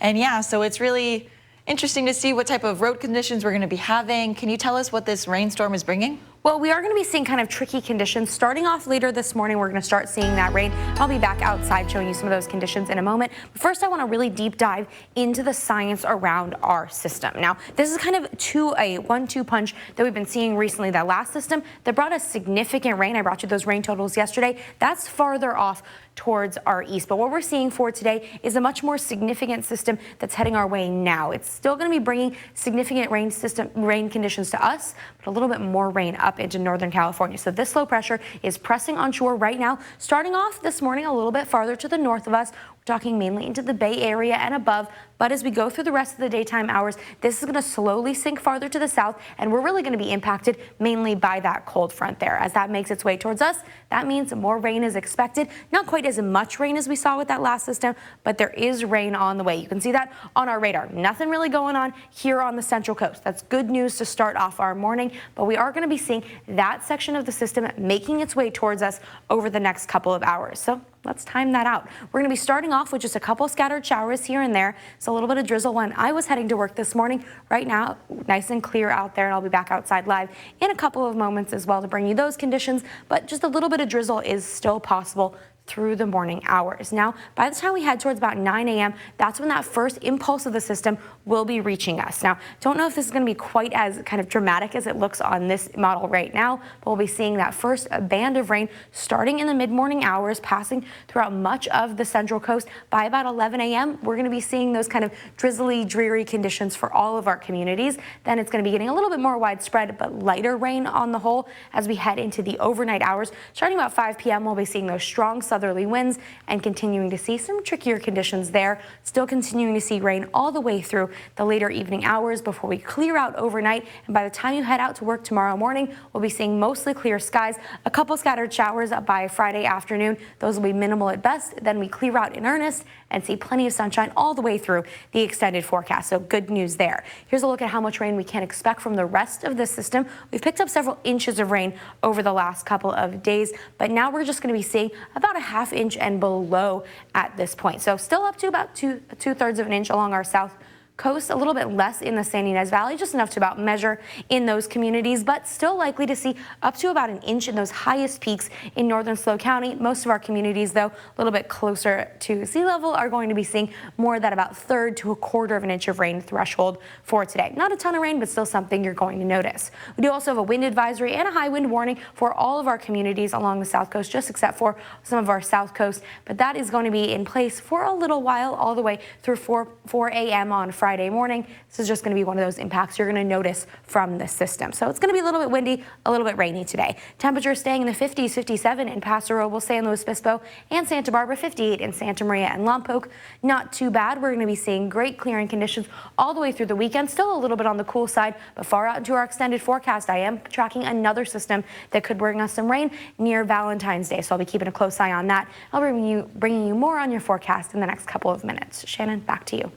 And yeah, so it's really interesting to see what type of road conditions we're going to be having. Can you tell us what this rainstorm is bringing? Well, we are going to be seeing kind of tricky conditions. Starting off later this morning, we're going to start seeing that rain. I'll be back outside showing you some of those conditions in a moment. But first, I want to really deep dive into the science around our system. Now, this is kind of a 1-2 punch that we've been seeing recently. That last system that brought us significant rain, I brought you those rain totals yesterday, that's farther off towards our east. But what we're seeing for today is a much more significant system that's heading our way now. It's still going to be bringing significant rain conditions to us, but a little bit more rain up into Northern California. So this low pressure is pressing onshore right now, starting off this morning a little bit farther to the north of us. We're talking mainly into the Bay Area and above, but as we go through the rest of the daytime hours, this is going to slowly sink farther to the south, and we're really going to be impacted mainly by that cold front there. As that makes its way towards us, that means more rain is expected. Not quite as much rain as we saw with that last system, but there is rain on the way. You can see that on our radar. Nothing really going on here on the Central Coast. That's good news to start off our morning, but we are going to be seeing that section of the system making its way towards us over the next couple of hours. So let's time that out. We're going to be starting off with just a couple scattered showers here and there. So a little bit of drizzle when I was heading to work this morning. Right now, nice and clear out there, and I'll be back outside live in a couple of moments as well to bring you those conditions. But just a little bit of drizzle is still possible through the morning hours. Now, by the time we head towards about 9 a.m., that's when that first impulse of the system will be reaching us. Now, don't know if this is going to be quite as kind of dramatic as it looks on this model right now, but we'll be seeing that first band of rain starting in the mid-morning hours, passing throughout much of the Central Coast. By about 11 a.m., we're going to be seeing those kind of drizzly, dreary conditions for all of our communities. Then it's going to be getting a little bit more widespread, but lighter rain on the whole as we head into the overnight hours. Starting about 5 p.m., we'll be seeing those strong southerly winds and continuing to see some trickier conditions there. Still continuing to see rain all the way through the later evening hours before we clear out overnight. And by the time you head out to work tomorrow morning, we'll be seeing mostly clear skies, a couple scattered showers by Friday afternoon. Those will be minimal at best. Then we clear out in earnest and see plenty of sunshine all the way through the extended forecast. So good news there. Here's a look at how much rain we can expect from the rest of the system. We've picked up several inches of rain over the last couple of days, but now we're just going to be seeing about a ½ inch and below at this point. So still up to about two-thirds of an inch along our south coast, a little bit less in the San Ynez Valley, just enough to about measure in those communities, but still likely to see up to about an inch in those highest peaks in northern SLO County. Most of our communities, though, a little bit closer to sea level, are going to be seeing more of that about third to a quarter of an inch of rain threshold for today. Not a ton of rain, but still something you're going to notice. We do also have a wind advisory and a high wind warning for all of our communities along the south coast, just except for some of our south coast, but that is going to be in place for a little while, all the way through 4 a.m. on Friday morning. This is just going to be one of those impacts you're going to notice from this system. So it's going to be a little bit windy, a little bit rainy today. Temperatures staying in the 50s, 57 in Paso Robles, San Luis Obispo, and Santa Barbara, 58 in Santa Maria and Lompoc. Not too bad. We're going to be seeing great clearing conditions all the way through the weekend. Still a little bit on the cool side, but far out into our extended forecast, I am tracking another system that could bring us some rain near Valentine's Day. So I'll be keeping a close eye on that. I'll be bringing you more on your forecast in the next couple of minutes. Shannon, back to you.